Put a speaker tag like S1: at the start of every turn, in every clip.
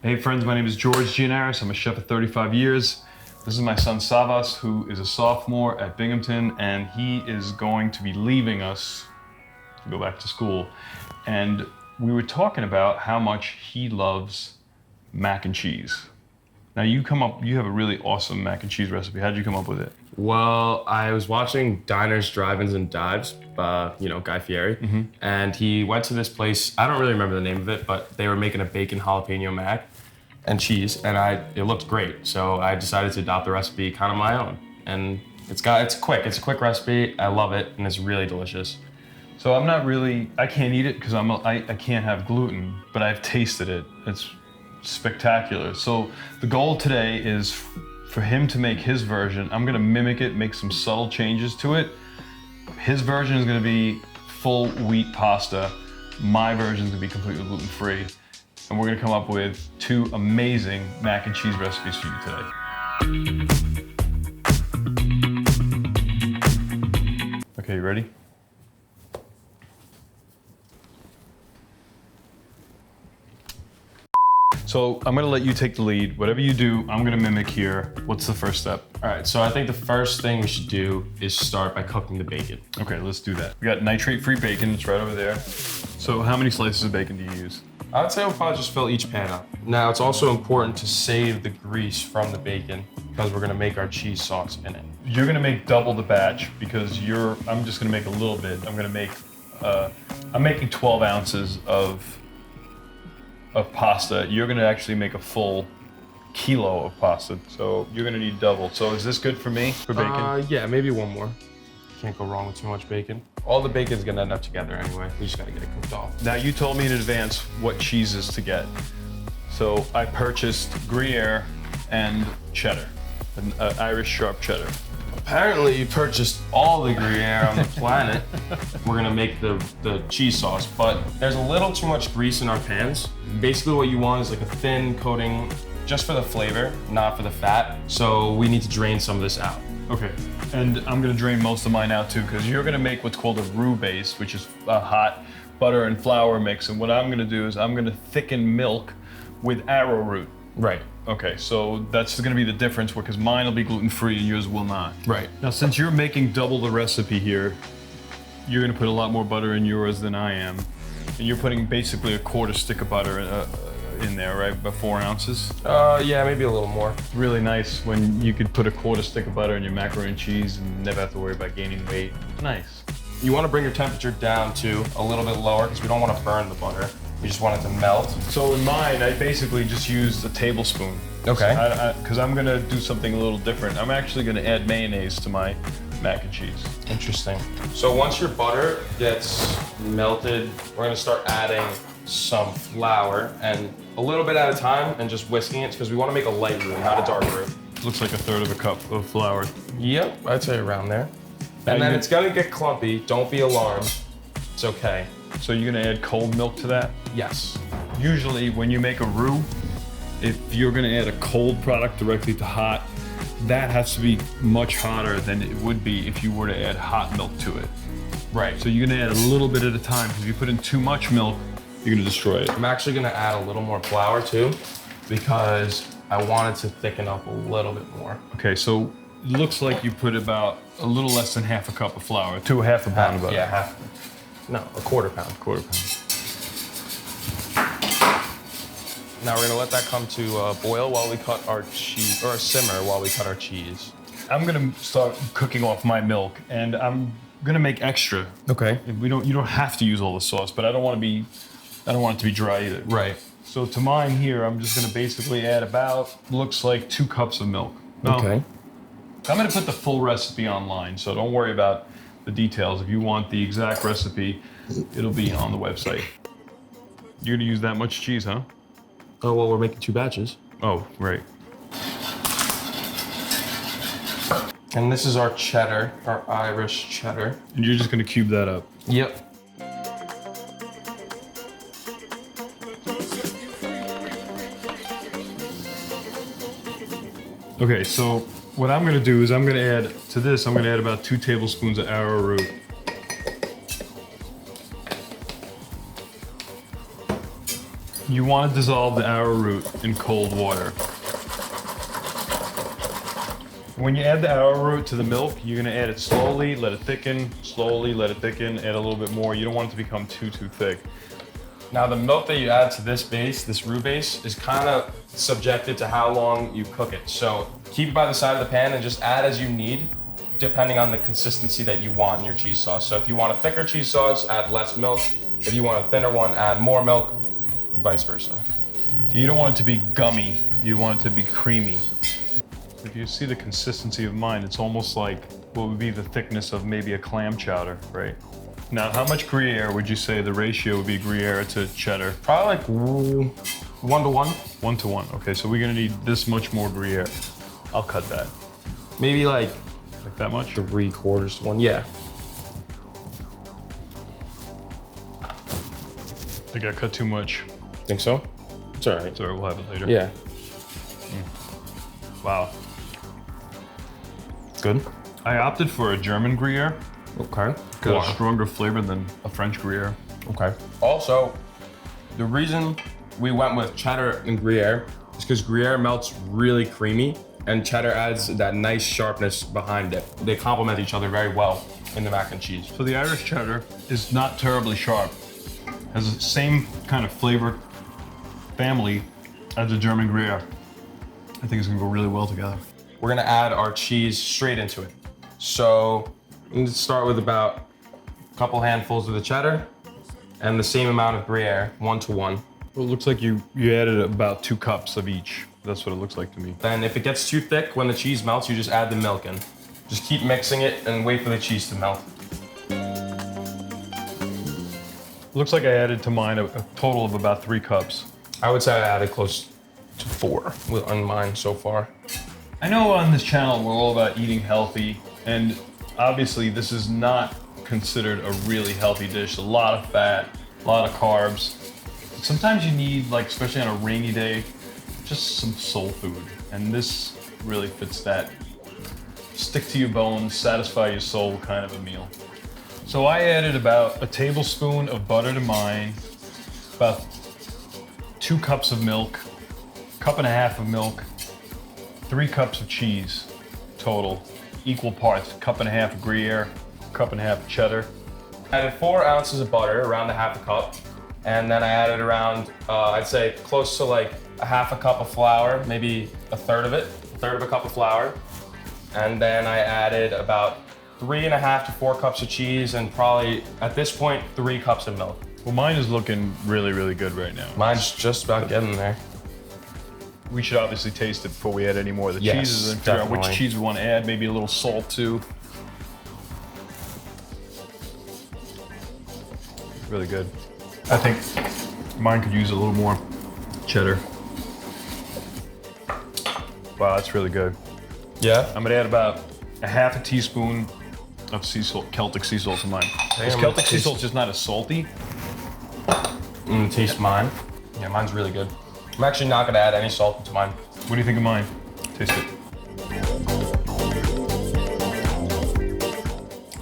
S1: Hey friends, my name is George Gianaris. I'm a chef of 35 years. This is my son Savas, who is a sophomore at Binghamton, and he is going to be leaving us to go back to school. And we were talking about how much he loves mac and cheese. Now you have a really awesome mac and cheese recipe. How'd you come up with it?
S2: Well, I was watching Diners, Drive-Ins, and Dives, Guy Fiere, and he went to this place. I don't really remember the name of it, but they were making a bacon jalapeno mac and cheese, and it looked great. So I decided to adopt the recipe kind of my own, and it's quick. It's a quick recipe. I love it, and it's really delicious.
S1: So I can't eat it because I can't have gluten, but I've tasted it. It's spectacular. So the goal today is for him to make his version. I'm gonna mimic it, make some subtle changes to it. His version is gonna be full wheat pasta. My version is gonna be completely gluten-free. And we're gonna come up with 2 amazing mac and cheese recipes for you today. Okay, you ready? So I'm gonna let you take the lead. Whatever you do, I'm gonna mimic here. What's the first step?
S2: All right, so I think the first thing we should do is start by cooking the bacon.
S1: Okay, let's do that. We got nitrate-free bacon, it's right over there. So how many slices of bacon do you use?
S2: I would say we'll probably just fill each pan up. Now, it's also important to save the grease from the bacon because we're gonna make our cheese sauce in it.
S1: You're gonna make double the batch because I'm just gonna make a little bit. I'm making 12 ounces of pasta. You're gonna actually make a full kilo of pasta. So you're gonna need double. So is this good for me, for bacon?
S2: Yeah, maybe one more. Can't go wrong with too much bacon. All the bacon's gonna end up together anyway. We just gotta get it cooked off.
S1: Now you told me in advance what cheeses to get. So I purchased Gruyere and cheddar, an Irish sharp cheddar.
S2: Apparently you purchased all the Gruyere on the planet. We're gonna make the cheese sauce, but there's a little too much grease in our pans. Basically what you want is like a thin coating just for the flavor, not for the fat. So we need to drain some of this out.
S1: Okay, and I'm gonna drain most of mine out too, because you're gonna make what's called a roux base, which is a hot butter and flour mix. And what I'm gonna do is I'm gonna thicken milk with arrowroot.
S2: Right.
S1: Okay, so that's gonna be the difference because mine will be gluten-free and yours will not.
S2: Right.
S1: Now, since you're making double the recipe here, you're gonna put a lot more butter in yours than I am. And you're putting basically a quarter stick of butter in there, right? About 4 ounces?
S2: Yeah, maybe a little more.
S1: It's really nice when you could put a quarter stick of butter in your macaroni and cheese and never have to worry about gaining weight. Nice.
S2: You wanna bring your temperature down to a little bit lower because we don't wanna burn the butter. We just want it to melt.
S1: So in mine, I basically just used a tablespoon.
S2: Okay.
S1: Because I'm gonna do something a little different. I'm actually gonna add mayonnaise to my mac and cheese.
S2: Interesting. So once your butter gets melted, we're gonna start adding some flour and a little bit at a time and just whisking it because we wanna make a light roux, not a dark roux.
S1: Looks like a third of a cup of flour.
S2: Yep, I'd say around there. And then it's gonna get clumpy. Don't be alarmed. It's okay.
S1: So you're gonna add cold milk to that?
S2: Yes.
S1: Usually when you make a roux, if you're gonna add a cold product directly to hot, that has to be much hotter than it would be if you were to add hot milk to it.
S2: Right.
S1: So you're gonna add a little bit at a time because if you put in too much milk, you're gonna destroy it.
S2: I'm actually gonna add a little more flour too because I want it to thicken up a little bit more.
S1: Okay, so it looks like you put about a little less than half a cup of flour to a half a pound of butter.
S2: Yeah, half. No, a quarter pound.
S1: Quarter pound.
S2: Now we're gonna let that come to a boil while we cut our cheese, or a simmer while we cut our cheese.
S1: I'm gonna start cooking off my milk, and I'm gonna make extra.
S2: Okay.
S1: You don't have to use all the sauce, but I don't want it to be dry either.
S2: Right.
S1: So to mine here, I'm just gonna basically add about, looks like 2 cups of milk. No,
S2: Okay.
S1: I'm gonna put the full recipe online, so don't worry about the details. If you want the exact recipe, it'll be on the website. You're gonna use that much cheese, huh?
S2: Oh, well, we're making 2 batches.
S1: Oh, right.
S2: And this is our cheddar, our Irish cheddar.
S1: And you're just gonna cube that up.
S2: Yep.
S1: Okay, so what I'm gonna do is I'm gonna add to this, I'm gonna add about 2 tablespoons of arrowroot. You want to dissolve the arrowroot in cold water. When you add the arrowroot to the milk, you're gonna add it slowly, let it thicken, slowly let it thicken, add a little bit more. You don't want it to become too thick.
S2: Now the milk that you add to this base, this roux base, is kind of subjected to how long you cook it. So keep it by the side of the pan and just add as you need, depending on the consistency that you want in your cheese sauce. So if you want a thicker cheese sauce, add less milk. If you want a thinner one, add more milk, vice versa.
S1: You don't want it to be gummy, you want it to be creamy. If you see the consistency of mine, it's almost like what would be the thickness of maybe a clam chowder, right? Now, how much Gruyere would you say the ratio would be Gruyere to cheddar?
S2: Probably like 1 to 1.
S1: 1 to 1. Okay, so we're gonna need this much more Gruyere. I'll cut that.
S2: Maybe like
S1: that much?
S2: 3/4 to 1. Yeah.
S1: I think I cut too much.
S2: Think so? It's all right.
S1: It's all right, we'll have it later.
S2: Yeah.
S1: Wow.
S2: Good.
S1: I opted for a German Gruyere.
S2: Okay.
S1: Got a stronger flavor than a French Gruyere.
S2: Okay. Also, the reason we went with cheddar and Gruyere is because Gruyere melts really creamy and cheddar adds that nice sharpness behind it. They complement each other very well in the mac and cheese.
S1: So the Irish cheddar is not terribly sharp. Has the same kind of flavor family as the German Gruyere. I think it's gonna go really well together.
S2: We're gonna add our cheese straight into it. So I'm gonna start with about a couple handfuls of the cheddar and the same amount of Gruyere, 1 to 1.
S1: Well, it looks like you added about 2 cups of each. That's what it looks like to me.
S2: Then if it gets too thick, when the cheese melts, you just add the milk in. Just keep mixing it and wait for the cheese to melt.
S1: Looks like I added to mine a total of about 3 cups.
S2: I would say I added close to 4 on mine so far.
S1: I know on this channel we're all about eating healthy, and obviously this is not considered a really healthy dish. A lot of fat, a lot of carbs. Sometimes you need, like, especially on a rainy day, just some soul food. And this really fits that stick to your bones, satisfy your soul kind of a meal. So I added about a tablespoon of butter to mine, about 2 cups of milk, 1.5 cups of milk, 3 cups of cheese total, equal parts, 1.5 cups of Gruyere, 1.5 cups of cheddar.
S2: I added 4 ounces of butter, around a 1/2 cup. And then I added around, I'd say close to like a 1/2 cup of flour, maybe a third of a cup of flour. And then I added about 3.5 to 4 cups of cheese and probably, at this point, 3 cups of milk.
S1: Well, mine is looking really, really good right now.
S2: Mine's just about getting there.
S1: We should obviously taste it before we add any more of the
S2: Yes,
S1: cheeses and figure out which
S2: definitely.
S1: cheese we want to add, maybe a little salt too. Really good. I think mine could use a little more cheddar. Wow, that's really good.
S2: Yeah?
S1: I'm gonna add about a 1/2 teaspoon of sea salt, Celtic sea salt to mine. This
S2: Damn,
S1: Celtic sea
S2: taste-
S1: salt's just not as salty.
S2: Taste mine. Yeah, mine's really good. I'm actually not gonna add any salt to mine.
S1: What do you think of mine? Taste it.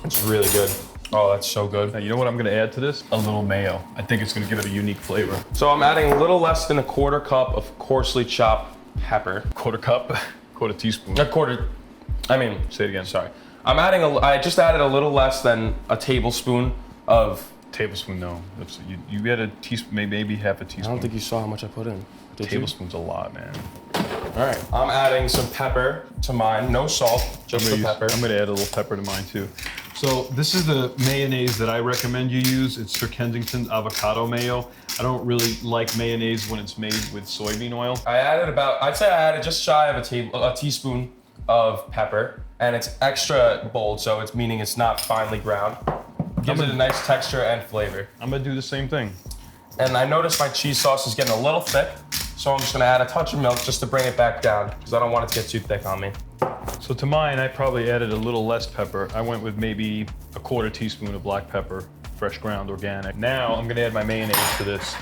S2: It's really good. Oh, that's so good.
S1: Now, you know what I'm gonna add to this? A little mayo. I think it's gonna give it a unique flavor.
S2: So I'm adding a little less than a 1/4 cup of coarsely chopped pepper.
S1: 1/4 cup, 1/4 teaspoon.
S2: Say it
S1: again.
S2: Sorry. I just added a little less than a tablespoon of.
S1: Tablespoon, no. You add a teaspoon, maybe 1/2
S2: I
S1: teaspoon.
S2: don't think you saw how much I put in. Did you?
S1: Tablespoon's a lot, man.
S2: All right. I'm adding some pepper to mine. No salt, just the pepper.
S1: I'm gonna add a little pepper to mine too. So this is the mayonnaise that I recommend you use. It's Sir Kensington's avocado mayo. I don't really like mayonnaise when it's made with soybean oil.
S2: I'd say I added just shy of a teaspoon of pepper, and it's extra bold, so it's meaning it's not finely ground. Gives it a nice texture and flavor.
S1: I'm gonna do the same thing.
S2: And I noticed my cheese sauce is getting a little thick, so I'm just gonna add a touch of milk just to bring it back down, because I don't want it to get too thick on me.
S1: So to mine, I probably added a little less pepper. I went with maybe a 1/4 teaspoon of black pepper, fresh ground organic. Now I'm gonna add my mayonnaise to this.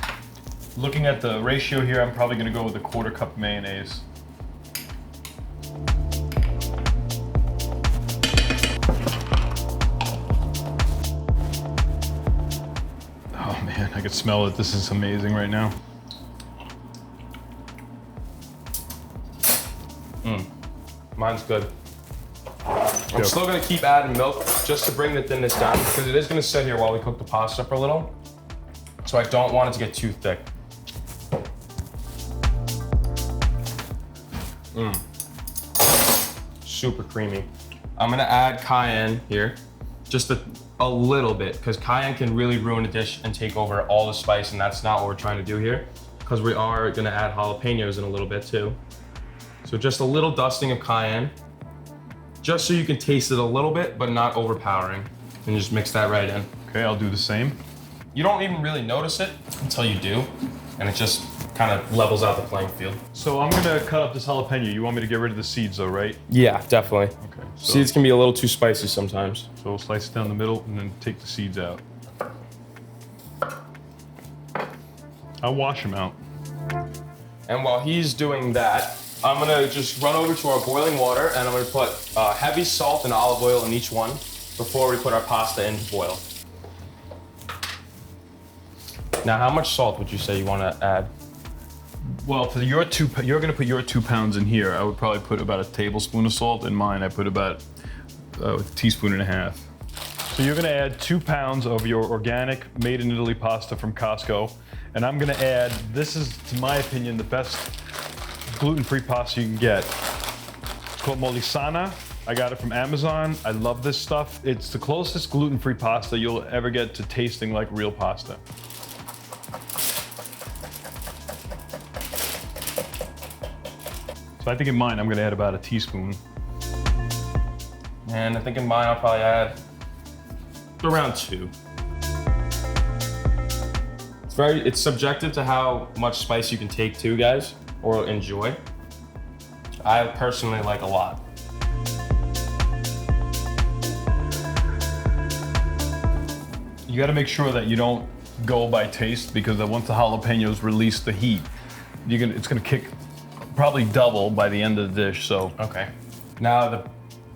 S1: Looking at the ratio here, I'm probably gonna go with a 1/4 cup of mayonnaise. Oh man, I can smell it. This is amazing right now.
S2: Mine's good. I'm still gonna keep adding milk just to bring the thickness down because it is gonna sit here while we cook the pasta for a little. So I don't want it to get too thick. Super creamy. I'm gonna add cayenne here, just a little bit, because cayenne can really ruin a dish and take over all the spice, and that's not what we're trying to do here, because we are gonna add jalapenos in a little bit too. So just a little dusting of cayenne, just so you can taste it a little bit, but not overpowering. And just mix that right in.
S1: Okay, I'll do the same.
S2: You don't even really notice it until you do, and it just kind of levels out the playing field.
S1: So I'm gonna cut up this jalapeno. You want me to get rid of the seeds though, right?
S2: Yeah, definitely.
S1: Okay. So,
S2: Seeds can be a little too spicy sometimes.
S1: So we'll slice it down the middle and then take the seeds out. I'll wash them out.
S2: And while he's doing that, I'm gonna just run over to our boiling water and I'm gonna put heavy salt and olive oil in each one before we put our pasta in to boil. Now, how much salt would you say you wanna add?
S1: Well, for your you're gonna put your 2 pounds in here. I would probably put about a tablespoon of salt. In mine, I put about a teaspoon and a half. So you're gonna add 2 pounds of your organic, made in Italy pasta from Costco. And I'm gonna add, this is, to my opinion, the best gluten-free pasta you can get. It's called Molisana. I got it from Amazon. I love this stuff. It's the closest gluten-free pasta you'll ever get to tasting like real pasta. So I think in mine, I'm gonna add about a teaspoon.
S2: And I think in mine, I'll probably add around 2. It's subjective to how much spice you can take too, guys, or enjoy. I personally like a lot.
S1: You gotta make sure that you don't go by taste, because once the jalapenos release the heat, it's gonna kick probably double by the end of the dish, so.
S2: Okay. Now the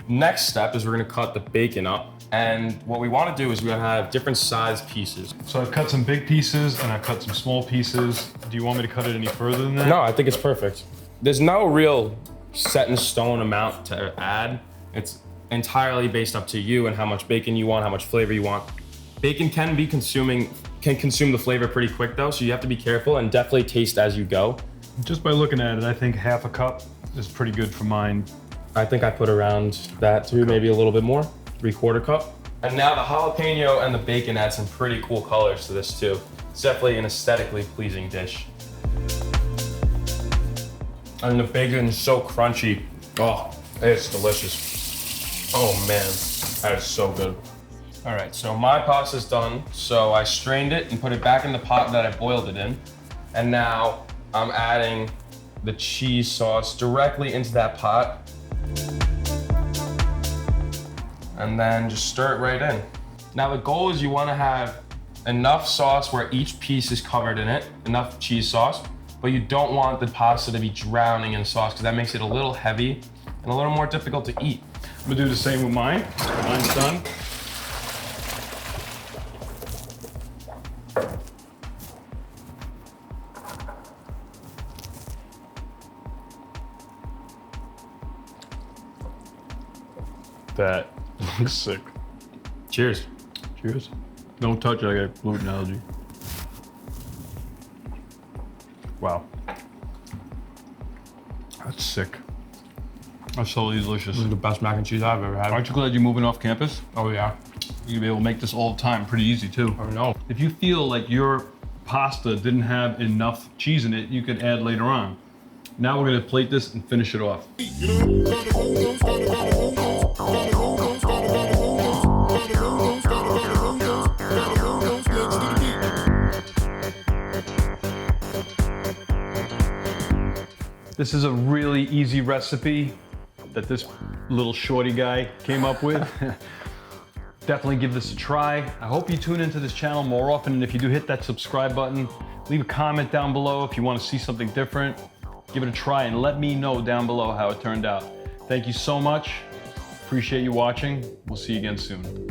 S2: next step is we're gonna cut the bacon up. And what we wanna do is we're gonna have different size pieces.
S1: So I've cut some big pieces and I've cut some small pieces. Do you want me to cut it any further than that?
S2: No, I think it's perfect. There's no real set in stone amount to add. It's entirely based up to you and how much bacon you want, how much flavor you want. Bacon can consume the flavor pretty quick though, so you have to be careful and definitely taste as you go.
S1: Just by looking at it, I think half a cup is pretty good for mine.
S2: I think I put around that too, maybe a little bit more, 3/4 cup. And now the jalapeno and the bacon add some pretty cool colors to this too. It's definitely an aesthetically pleasing dish. And the bacon is so crunchy. Oh, it's delicious. Oh man, that is so good. All right, so my pasta's done. So I strained it and put it back in the pot that I boiled it in. And now I'm adding the cheese sauce directly into that pot. And then just stir it right in. Now the goal is you wanna have enough sauce where each piece is covered in it, enough cheese sauce, but you don't want the pasta to be drowning in sauce because that makes it a little heavy and a little more difficult to eat.
S1: I'm gonna do the same with mine. Mine's done. That looks sick.
S2: Cheers.
S1: Cheers. Don't touch it, I got gluten allergy. Wow. That's sick. That's totally delicious.
S2: This is the best mac and cheese I've ever had.
S1: Aren't you glad you're moving off campus?
S2: Oh yeah.
S1: You'll be able to make this all the time, pretty easy too.
S2: I know.
S1: If you feel like your pasta didn't have enough cheese in it, you could add later on. Now we're gonna plate this and finish it off. This is a really easy recipe that this little shorty guy came up with. Definitely give this a try. I hope you tune into this channel more often, and if you do, hit that subscribe button. Leave a comment down below if you want to see something different. Give it a try and let me know down below how it turned out. Thank you so much. Appreciate you watching. We'll see you again soon.